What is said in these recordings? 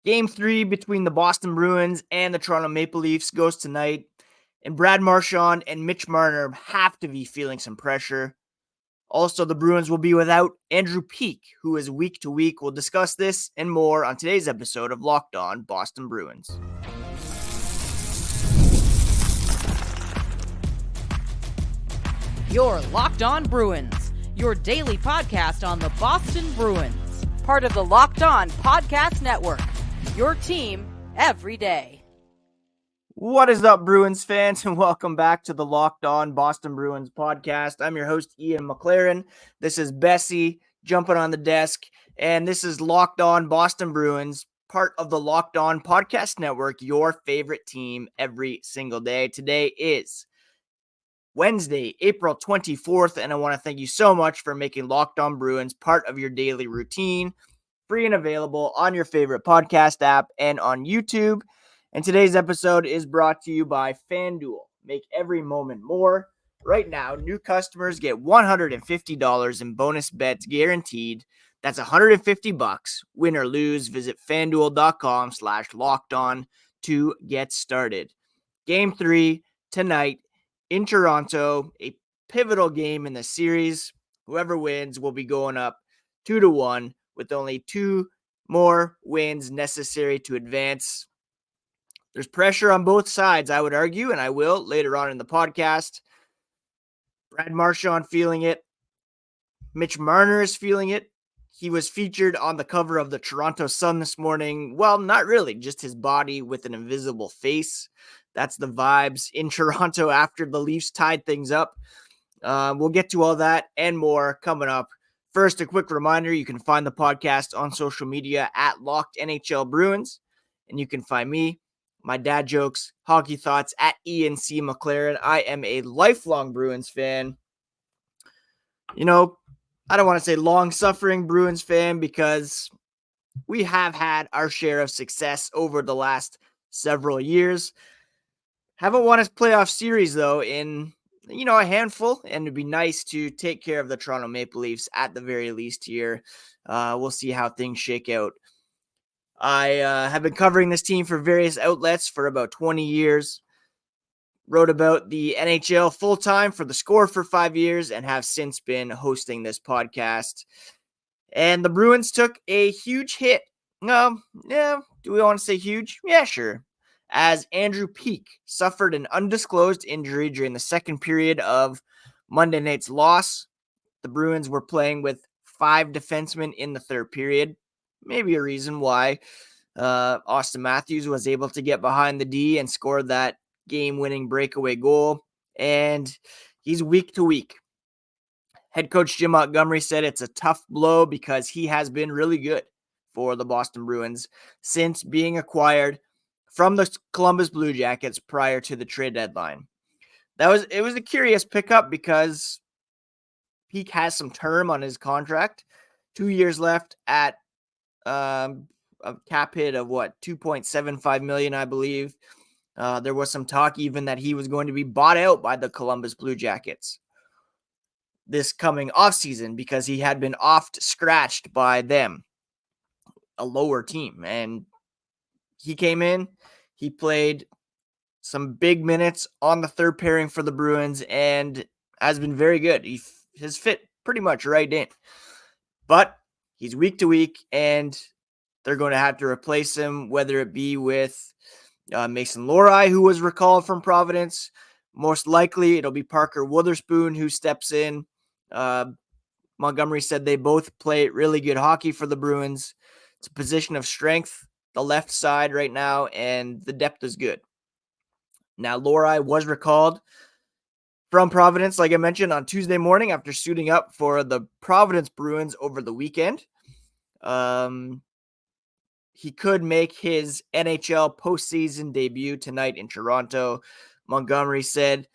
Game 3 between the Boston Bruins and the Toronto Maple Leafs goes tonight, and Brad Marchand and Mitch Marner have to be feeling some pressure. Also, the Bruins will be without Andrew Peeke, who is week to week. We'll discuss this and more on today's episode of Locked On Boston Bruins. You're Locked On Bruins, your daily podcast on the Boston Bruins, part of the Locked On Podcast Network, your team every day. What is up, Bruins fans, and welcome back to the Locked On Boston Bruins podcast. I'm your host, Ian McLaren. This is Bessie jumping on the desk, and this is Locked On Boston Bruins, part of the Locked On Podcast Network, your favorite team every single day. Today is Wednesday, April 24th, and I want to thank you so much for making Locked On Bruins part of your daily routine, free and available on your favorite podcast app and on YouTube. And today's episode is brought to you by FanDuel. Make every moment more. Right now, new customers get $150 in bonus bets guaranteed. That's $150. Win or lose, visit FanDuel.com/lockedon to get started. Game 3 tonight in Toronto, a pivotal game in the series. Whoever wins will be going up 2-1 with only 2 more wins necessary to advance. There's pressure on both sides, I would argue, and I will later on in the podcast. Brad Marchand feeling it. Mitch Marner is feeling it. He was featured on the cover of the Toronto Sun this morning. Well, not really, just his body with an invisible face. That's the vibes in Toronto after the Leafs tied things up. We'll get to all that and more coming up. First, a quick reminder, you can find the podcast on social media at Locked NHL Bruins, and you can find me, my dad jokes, hockey thoughts at Ian C. McLaren. I am a lifelong Bruins fan. You know, I don't want to say long-suffering Bruins fan because we have had our share of success over the last several years. Haven't won a playoff series, though, in, a handful, and it'd be nice to take care of the Toronto Maple Leafs at the very least here. We'll see how things shake out. I have been covering this team for various outlets for about 20 years. Wrote about the NHL full-time for The Score for 5 years and have since been hosting this podcast. And the Bruins took a huge hit. Do we want to say huge? Yeah, sure. As Andrew Peeke suffered an undisclosed injury during the second period of Monday night's loss. The Bruins were playing with 5 defensemen in the third period. Maybe a reason why Austin Matthews was able to get behind the D and score that game-winning breakaway goal. And he's week to week. Head coach Jim Montgomery said it's a tough blow because he has been really good for the Boston Bruins since being acquired from the Columbus Blue Jackets prior to the trade deadline. It was a curious pickup because Peeke has some term on his contract, 2 years left at a cap hit of $2.75 million, I believe. There was some talk even that he was going to be bought out by the Columbus Blue Jackets this coming offseason because he had been scratched by them, a lower team. And he came in, he played some big minutes on the third pairing for the Bruins and has been very good. He has fit pretty much right in. But he's week to week, and they're going to have to replace him, whether it be with Mason Lohrei, who was recalled from Providence. Most likely, it'll be Parker Wotherspoon who steps in. Montgomery said they both play really good hockey for the Bruins. It's a position of strength, the left side right now, and the depth is good. Now, Lohrei was recalled from Providence, like I mentioned, on Tuesday morning after suiting up for the Providence Bruins over the weekend. He could make his NHL postseason debut tonight in Toronto. Montgomery said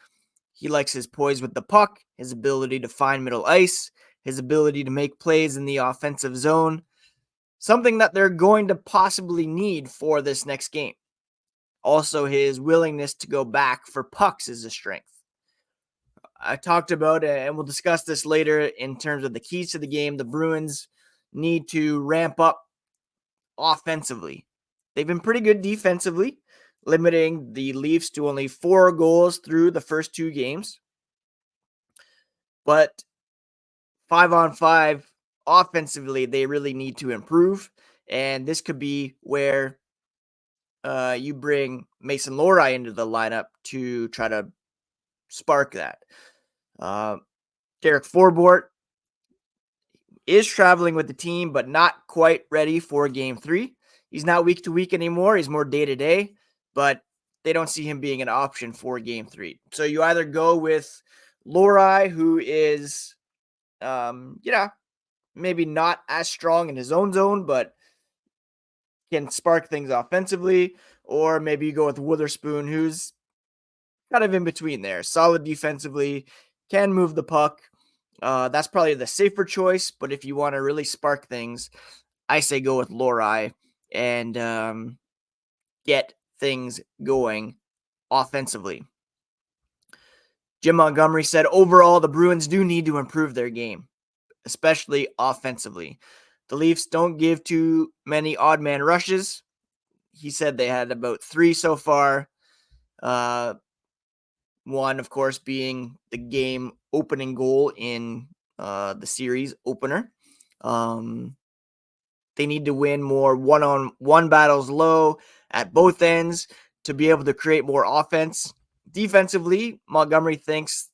he likes his poise with the puck, his ability to find middle ice, his ability to make plays in the offensive zone, something that they're going to possibly need for this next game. Also, his willingness to go back for pucks is a strength. I talked about it, and we'll discuss this later in terms of the keys to the game. The Bruins need to ramp up offensively. they've been pretty good defensively, limiting the Leafs to only 4 goals through the first 2 games. But 5-on-5 offensively, they really need to improve. And this could be where you bring Mason Lohrei into the lineup to try to spark that. Derek Forbort is traveling with the team, but not quite ready for game 3. He's not week to week anymore. He's more day to day, but they don't see him being an option for game 3. So you either go with Lohrei, who is, maybe not as strong in his own zone, but can spark things offensively, or maybe you go with Wotherspoon, who's kind of in between there. Solid defensively, can move the puck. That's probably the safer choice, but if you want to really spark things, I say go with Lohrei and get things going offensively. Jim Montgomery said, overall, the Bruins do need to improve their game, especially offensively. The Leafs don't give too many odd man rushes. He said they had about 3 so far. One, of course, being the game opening goal in the series opener. They need to win more one-on-one battles low at both ends to be able to create more offense. Defensively, Montgomery thinks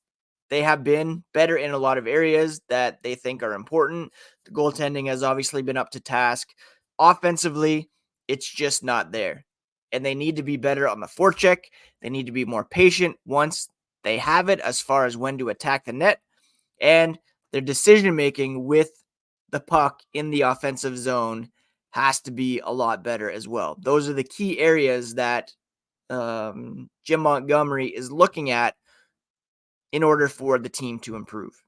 they have been better in a lot of areas that they think are important. The goaltending has obviously been up to task. Offensively, it's just not there. And they need to be better on the forecheck. They need to be more patient once they have it as far as when to attack the net. And their decision-making with the puck in the offensive zone has to be a lot better as well. Those are the key areas that Jim Montgomery is looking at in order for the team to improve.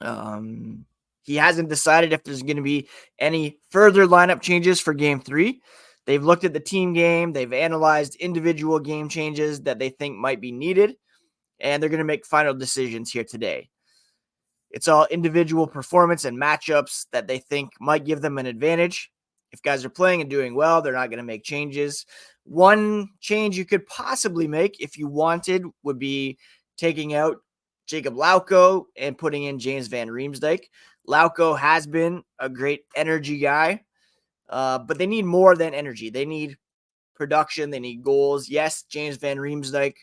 He hasn't decided if there's going to be any further lineup changes for game 3. They've looked at the team game. They've analyzed individual game changes that they think might be needed, and they're going to make final decisions here today. It's all individual performance and matchups that they think might give them an advantage. If guys are playing and doing well, they're not going to make changes. One change you could possibly make if you wanted would be taking out Jacob Lauko and putting in James Van Riemsdyk. Lauko has been a great energy guy, but they need more than energy. They need production. They need goals. Yes, James Van Riemsdyk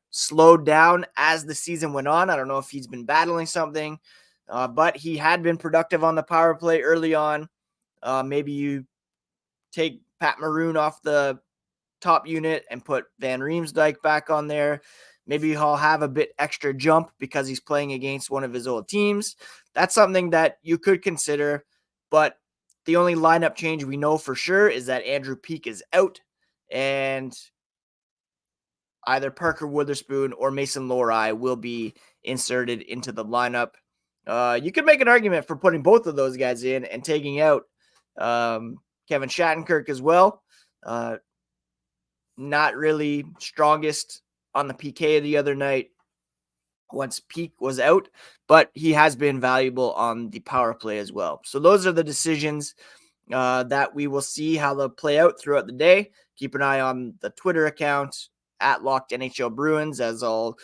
slowed down as the season went on. I don't know if he's been battling something, but he had been productive on the power play early on. Maybe you take Pat Maroon off the top unit and put Van Riemsdyk back on there. Maybe he'll have a bit extra jump because he's playing against one of his old teams. That's something that you could consider, but the only lineup change we know for sure is that Andrew Peeke is out, and either Parker Wotherspoon or Mason Lohrei will be inserted into the lineup. You could make an argument for putting both of those guys in and taking out Kevin Shattenkirk as well. Not really strongest on the PK the other night once Peeke was out, but he has been valuable on the power play as well. So those are the decisions that we will see how they'll play out throughout the day. Keep an eye on the Twitter account at Locked NHL Bruins, as I'll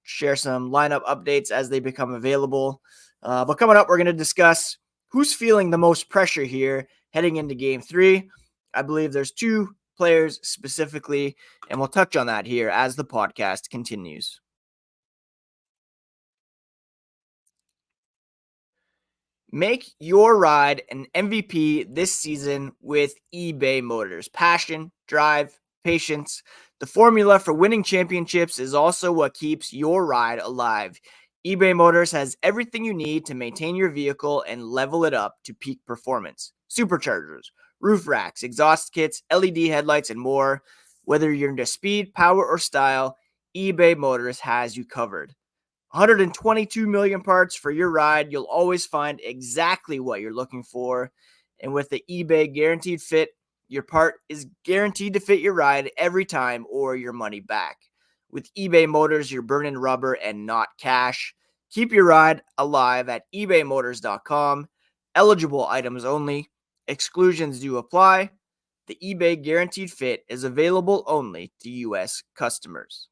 share some lineup updates as they become available. But coming up, we're going to discuss who's feeling the most pressure here heading into game 3. I believe there's 2 players specifically, and we'll touch on that here as the podcast continues. Make your ride an MVP this season with eBay Motors. Passion, drive, patience. The formula for winning championships is also what keeps your ride alive. eBay Motors has everything you need to maintain your vehicle and level it up to peak performance. Superchargers, roof racks, exhaust kits, LED headlights, and more. Whether you're into speed, power, or style, eBay Motors has you covered. 122 million parts for your ride. You'll always find exactly what you're looking for. And with the eBay Guaranteed Fit, your part is guaranteed to fit your ride every time or your money back. With eBay Motors, you're burning rubber and not cash. Keep your ride alive at ebaymotors.com. Eligible items only. Exclusions do apply. The eBay Guaranteed Fit is available only to U.S. customers.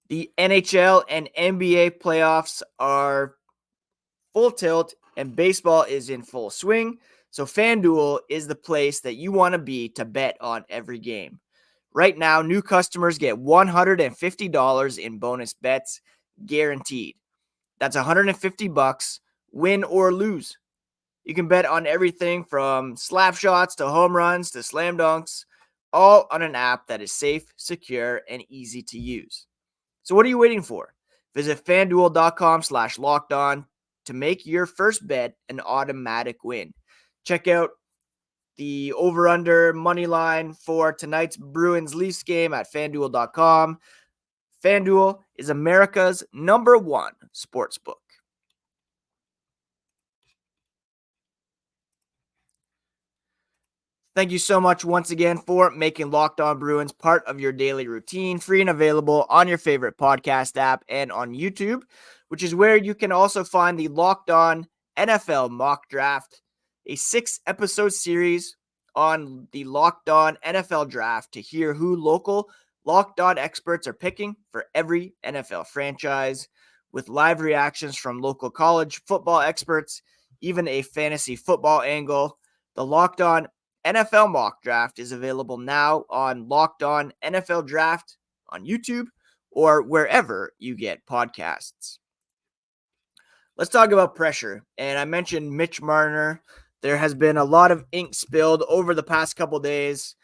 The NHL and NBA playoffs are full tilt, and baseball is in full swing. So FanDuel is the place that you want to be to bet on every game. Right now, new customers get $150 in bonus bets guaranteed. That's $150, win or lose. You can bet on everything from slap shots to home runs to slam dunks, all on an app that is safe, secure, and easy to use. So what are you waiting for? Visit fanduel.com/lockedon to make your first bet an automatic win. Check out the over-under money line for tonight's Bruins-Leafs game at fanduel.com. FanDuel is America's #1 sportsbook. Thank you so much once again for making Locked On Bruins part of your daily routine, free and available on your favorite podcast app and on YouTube, which is where you can also find the Locked On NFL Mock Draft, a 6-episode series on the Locked On NFL Draft to hear who local Locked On experts are picking for every NFL franchise, with live reactions from local college football experts, even a fantasy football angle. The Locked On NFL Mock Draft is available now on Locked On NFL Draft on YouTube or wherever you get podcasts. Let's talk about pressure. And I mentioned Mitch Marner. There has been a lot of ink spilled over the past couple days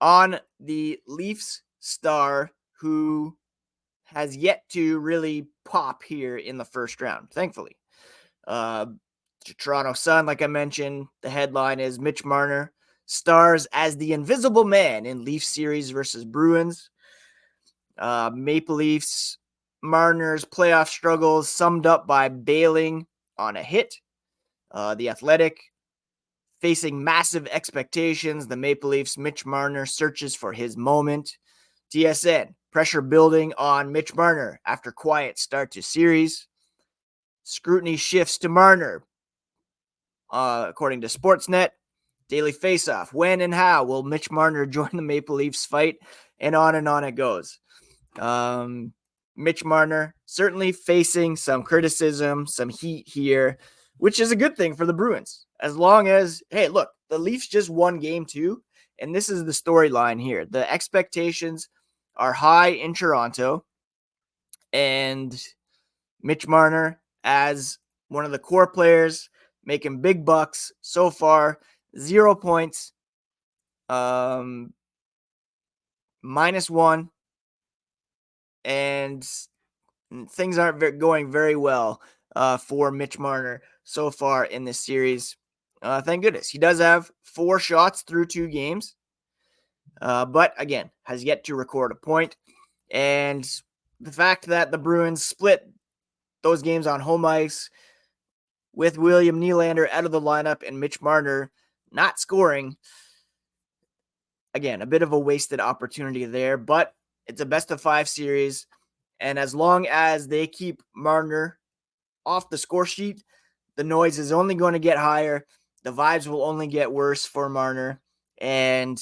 on the Leafs star who has yet to really pop here in the first round, thankfully. Toronto Sun, like I mentioned, the headline is Mitch Marner stars as the Invisible Man in Leafs series versus Bruins. Maple Leafs, Marner's playoff struggles summed up by bailing on a hit. The Athletic, facing massive expectations, the Maple Leafs, Mitch Marner searches for his moment. TSN, pressure building on Mitch Marner after quiet start to series. Scrutiny shifts to Marner. According to Sportsnet, Daily Faceoff, when and how will Mitch Marner join the Maple Leafs fight? And on it goes. Mitch Marner certainly facing some criticism, some heat here, which is a good thing for the Bruins. As long as, hey, look, the Leafs just won game 2, and this is the storyline here. The expectations are high in Toronto, and Mitch Marner, as one of the core players, making big bucks so far, 0 points, -1, and things aren't going very well for Mitch Marner so far in this series. Thank goodness. He does have 4 shots through 2 games, but again, has yet to record a point. And the fact that the Bruins split those games on home ice with William Nylander out of the lineup and Mitch Marner not scoring, again, a bit of a wasted opportunity there, but it's a best-of-5 series, and as long as they keep Marner off the score sheet, the noise is only going to get higher, the vibes will only get worse for Marner, and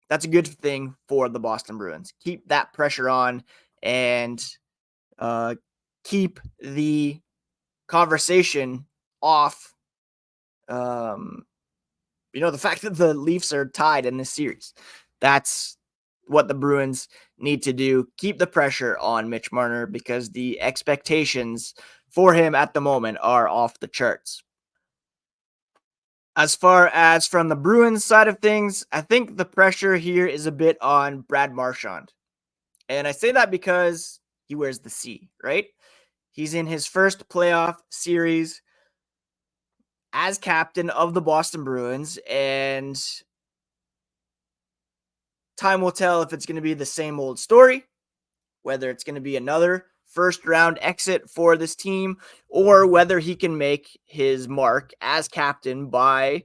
that's a good thing for the Boston Bruins. Keep that pressure on and keep the conversation off. The fact that the Leafs are tied in this series. That's what the Bruins need to do. Keep the pressure on Mitch Marner because the expectations for him at the moment are off the charts. As far as from the Bruins side of things, I think the pressure here is a bit on Brad Marchand. And I say that because he wears the C, right? He's in his first playoff series as captain of the Boston Bruins, and time will tell if it's going to be the same old story, whether it's going to be another first round exit for this team, or whether he can make his mark as captain by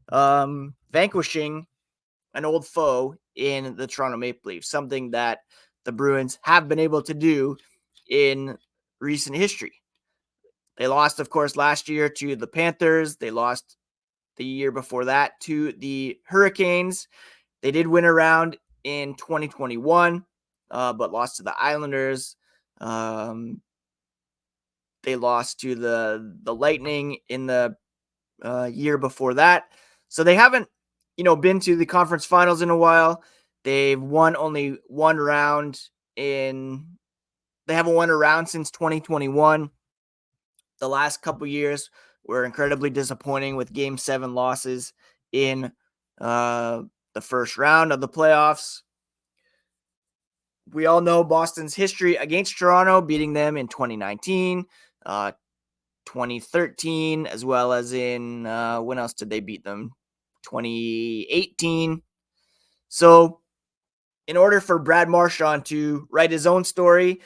vanquishing an old foe in the Toronto Maple Leafs, something that the Bruins have been able to do in recent history. They lost, of course, last year to the Panthers. They lost the year before that to the Hurricanes. They did win a round in 2021, but lost to the Islanders. They lost to the Lightning in the year before that. So they haven't, been to the conference finals in a while. They've won only one round they haven't won a round since 2021. The last couple years were incredibly disappointing with Game 7 losses in the first round of the playoffs. We all know Boston's history against Toronto, beating them in 2019, 2013, as well as in, when else did they beat them? 2018. So in order for Brad Marchand to write his own story,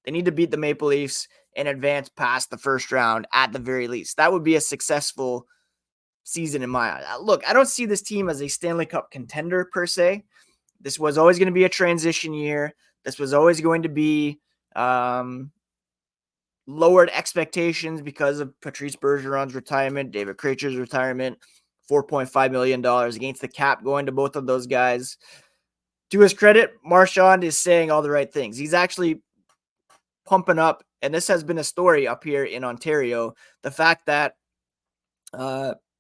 they need to beat the Maple Leafs and advance past the first round at the very least. That would be a successful season in my eyes. Look, I don't see this team as a Stanley Cup contender per se. This was always going to be a transition year. This was always going to be lowered expectations because of Patrice Bergeron's retirement, David Krejci's retirement, $4.5 million against the cap going to both of those guys. To his credit, Marchand is saying all the right things. He's actually pumping up, and this has been a story up here in Ontario, the fact that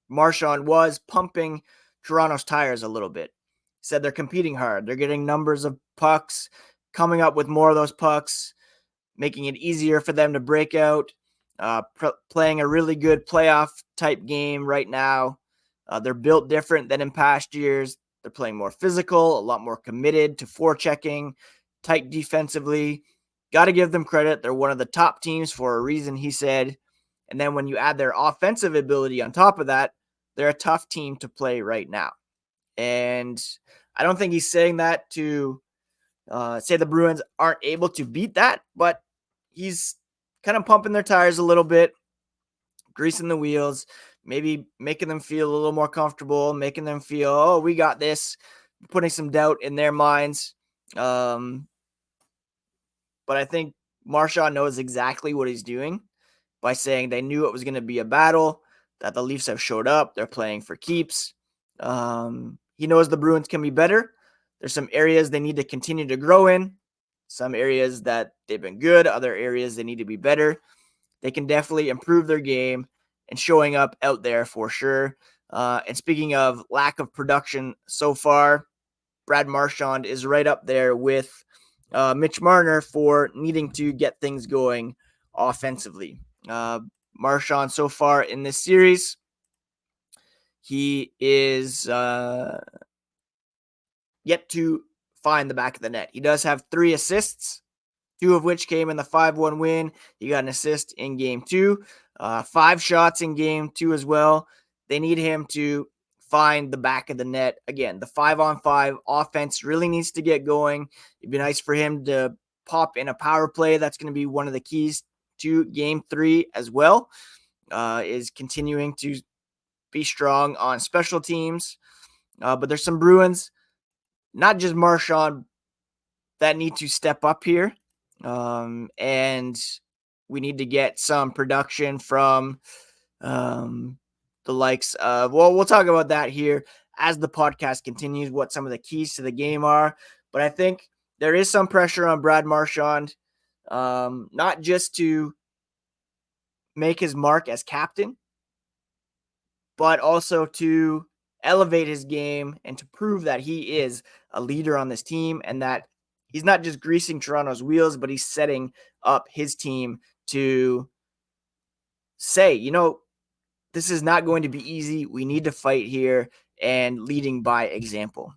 Marchand was pumping Toronto's tires a little bit. He said they're competing hard. They're getting numbers of pucks, coming up with more of those pucks, making it easier for them to break out, playing a really good playoff type game right now. They're built different than in past years. They're playing more physical, a lot more committed to forechecking, tight defensively. Got to give them credit. They're one of the top teams for a reason, he said. And then when you add their offensive ability on top of that, they're a tough team to play right now. And I don't think he's saying that to say the Bruins aren't able to beat that, but he's kind of pumping their tires a little bit, greasing the wheels, maybe making them feel a little more comfortable, making them feel, oh, we got this, putting some doubt in their minds. But I think Marchand knows exactly what he's doing by saying they knew it was going to be a battle, that the Leafs have showed up. They're playing for keeps. He knows the Bruins can be better. There's some areas they need to continue to grow in, some areas that they've been good, other areas they need to be better. They can definitely improve their game and showing up out there for sure. And speaking of lack of production so far, Brad Marchand is right up there with Mitch Marner for needing to get things going offensively. Marchand so far in this series, he is yet to find the back of the net. He does have 3 assists, 2 of which came in the 5-1 win. He got an assist in game 2, 5 shots in game 2 as well. They need him to find the back of the net. Again, the 5-on-5 offense really needs to get going. It'd be nice for him to pop in a power play. That's going to be one of the keys to game 3 as well, is continuing to be strong on special teams. But there's some Bruins, not just Marchand, that need to step up here. And we need to get some production from the likes of, well, we'll talk about that here as the podcast continues, what some of the keys to the game are. But I think there is some pressure on Brad Marchand, not just to make his mark as captain, but also to elevate his game and to prove that he is a leader on this team and that he's not just greasing Toronto's wheels, but he's setting up his team to say, this is not going to be easy. We need to fight here, and leading by example.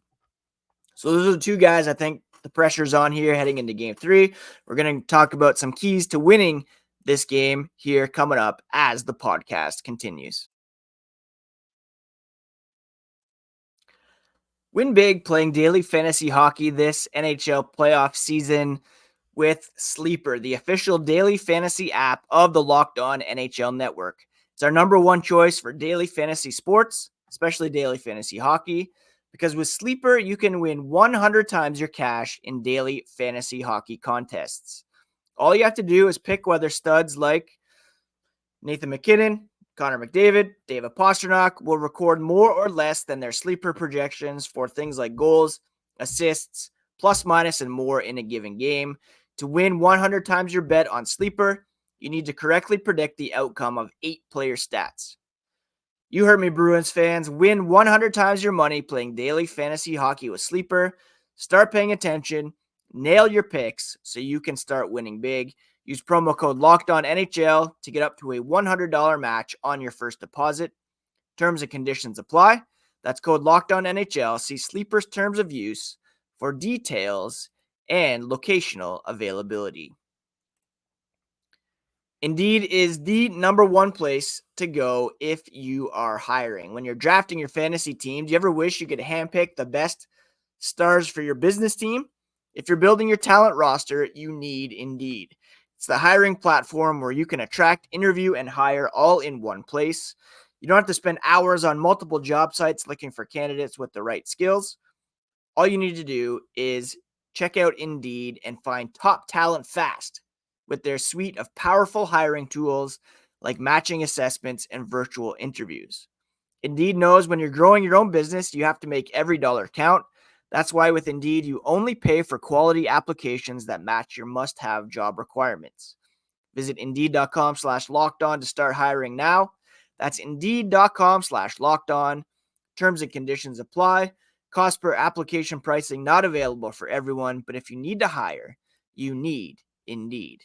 So those are the 2 guys I think the pressure's on here heading into game 3. We're going to talk about some keys to winning this game here coming up as the podcast continues. Win big playing daily fantasy hockey this NHL playoff season with Sleeper, the official daily fantasy app of the Locked On NHL Network. It's our number 1 choice for daily fantasy sports, especially daily fantasy hockey, because with Sleeper, you can win 100 times your cash in daily fantasy hockey contests. All you have to do is pick whether studs like Nathan McKinnon, Connor McDavid, David Pastrnak will record more or less than their sleeper projections for things like goals, assists, plus minus, and more in a given game. To win 100 times your bet on sleeper, you need to correctly predict the outcome of 8 player stats. You heard me, Bruins fans. Win 100 times your money playing daily fantasy hockey with Sleeper. Start paying attention. Nail your picks so you can start winning big. Use promo code LOCKEDONNHL to get up to a $100 match on your first deposit. Terms and conditions apply. That's code LOCKEDONNHL. See Sleeper's terms of use for details and locational availability. Indeed is the number one place to go if you are hiring. When you're drafting your fantasy team, do you ever wish you could handpick the best stars for your business team? If you're building your talent roster, you need Indeed. It's the hiring platform where you can attract, interview, and hire all in one place. You don't have to spend hours on multiple job sites looking for candidates with the right skills. All you need to do is check out Indeed and find top talent fast with their suite of powerful hiring tools like matching assessments and virtual interviews. Indeed knows when you're growing your own business, you have to make every dollar count. That's why with Indeed, you only pay for quality applications that match your must-have job requirements. Visit Indeed.com/lockedon to start hiring now. That's Indeed.com/lockedon. Terms and conditions apply. Cost per application pricing not available for everyone, but if you need to hire, you need Indeed.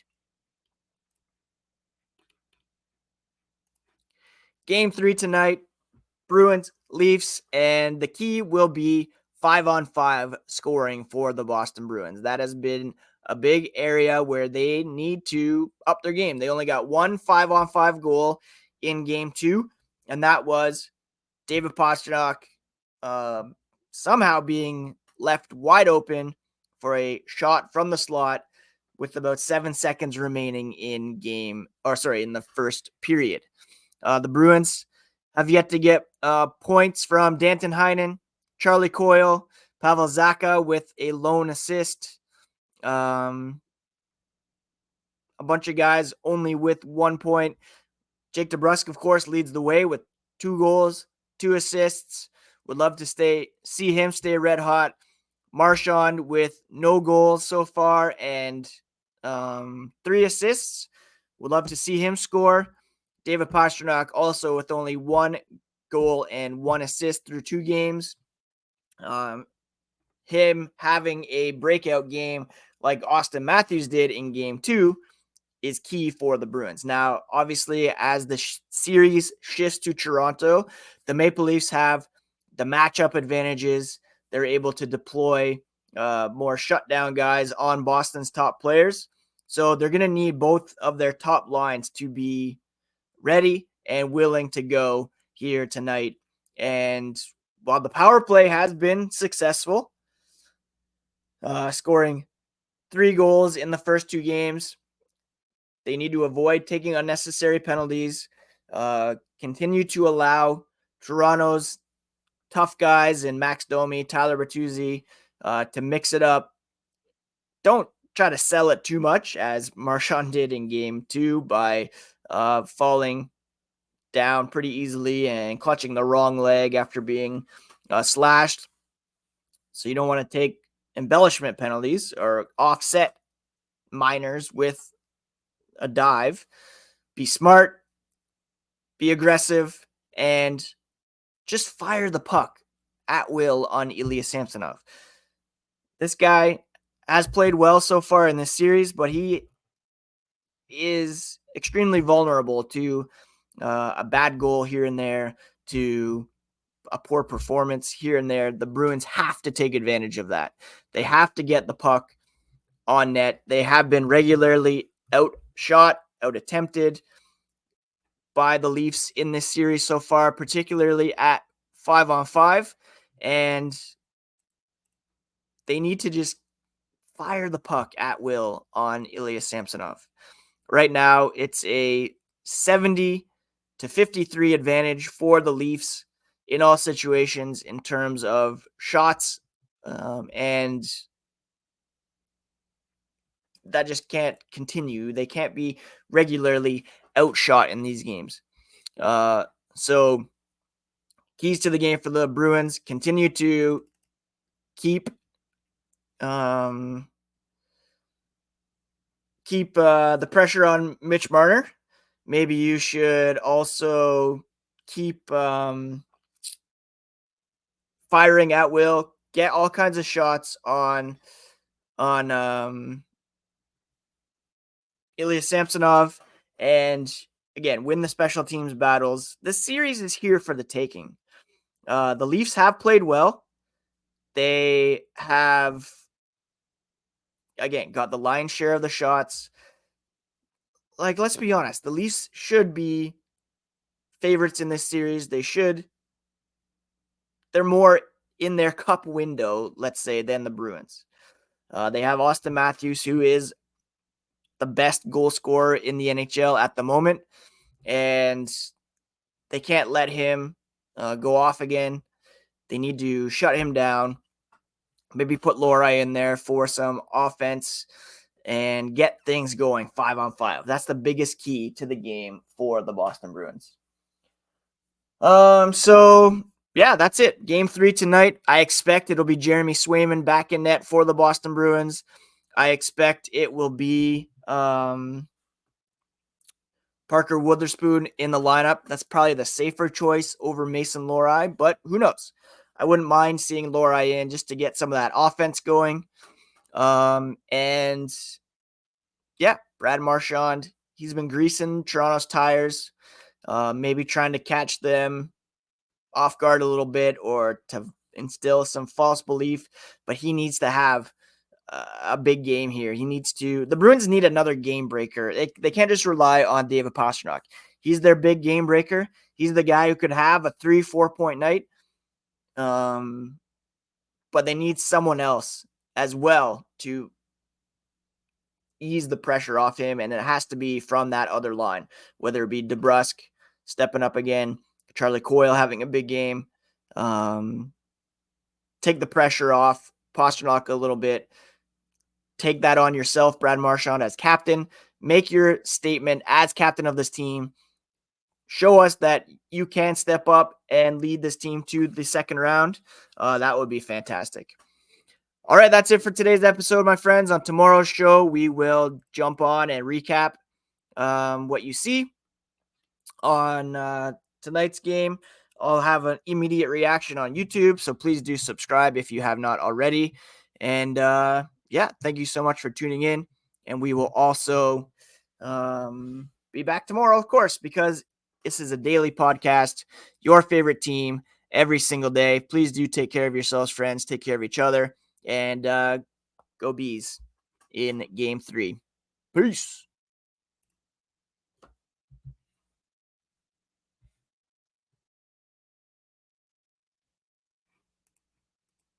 Game 3 tonight, Bruins, Leafs, and the key will be 5-on-5 scoring for the Boston Bruins. That has been a big area where they need to up their game. They only got one 5-on-5 goal in game 2, and that was David Pastrnak somehow being left wide open for a shot from the slot with about 7 seconds remaining in the first period. The Bruins have yet to get points from Danton Heinen, Charlie Coyle, Pavel Zacha with a lone assist. A bunch of guys only with 1 point. Jake DeBrusk, of course, leads the way with 2 goals, 2 assists. Would love to see him stay red hot. Marchand with no goals so far and 3 assists. Would love to see him score. David Pastrnak also with only 1 goal and 1 assist through 2 games. Him having a breakout game like Austin Matthews did in game 2 is key for the Bruins. Now, obviously, as the series shifts to Toronto, the Maple Leafs have the matchup advantages. They're able to deploy more shutdown guys on Boston's top players. So they're going to need both of their top lines to be ready and willing to go here tonight. And while the power play has been successful, scoring 3 goals in the first 2 games, they need to avoid taking unnecessary penalties, continue to allow Toronto's tough guys and Max Domi, Tyler Bertuzzi to mix it up. Don't try to sell it too much, as Marchand did in game 2 by falling down pretty easily and clutching the wrong leg after being slashed. So you don't want to take embellishment penalties or offset minors with a dive. Be smart, be aggressive, and just fire the puck at will on Ilya Samsonov. This guy has played well so far in this series, but he is extremely vulnerable to a bad goal here and there, to a poor performance here and there. The Bruins have to take advantage of that. They have to get the puck on net. They have been regularly outshot, out-attempted by the Leafs in this series so far, particularly at 5-on-5, and they need to just fire the puck at will on Ilya Samsonov. Right now, it's a 70-53 advantage for the Leafs in all situations in terms of shots, and that just can't continue. They can't be regularly outshot in these games. So keys to the game for the Bruins: continue to keep the pressure on Mitch Marner. Maybe you should also keep firing at will, get all kinds of shots on Ilya Samsonov, and again, win the special teams battles. This series is here for the taking. The Leafs have played well. They have, again, got the lion's share of the shots. Like, let's be honest, the Leafs should be favorites in this series. They're more in their cup window, let's say, than the Bruins. They have Austin Matthews, who is the best goal scorer in the NHL at the moment, and they can't let him go off again. They need to shut him down. Maybe put Lohrei in there for some offense and get things going 5-on-5. That's the biggest key to the game for the Boston Bruins. So yeah, that's it. Game 3 tonight. I expect it'll be Jeremy Swayman back in net for the Boston Bruins. I expect it will be Parker Wotherspoon in the lineup. That's probably the safer choice over Mason Lohrei, but who knows? I wouldn't mind seeing Lohrei in just to get some of that offense going. And yeah, Brad Marchand, he's been greasing Toronto's tires, maybe trying to catch them off guard a little bit or to instill some false belief, but he needs to have a big game here. The Bruins need another game breaker. They can't just rely on David Pastrnak. He's their big game breaker. He's the guy who could have a 3-4 point night. But they need someone else as well to ease the pressure off him, and it has to be from that other line, whether it be DeBrusk stepping up again, Charlie Coyle having a big game, take the pressure off Pastrnak a little bit, take that on yourself, Brad Marchand, as captain, make your statement as captain of this team, show us that you can step up and lead this team to the second round. That would be fantastic. All right, that's it for today's episode, my friends. On tomorrow's show, we will jump on and recap what you see on tonight's game. I'll have an immediate reaction on YouTube, so please do subscribe if you have not already. And yeah, thank you so much for tuning in. And we will also be back tomorrow, of course, because this is a daily podcast, your favorite team every single day. Please do take care of yourselves, friends. Take care of each other. And go Bees in Game 3. Peace.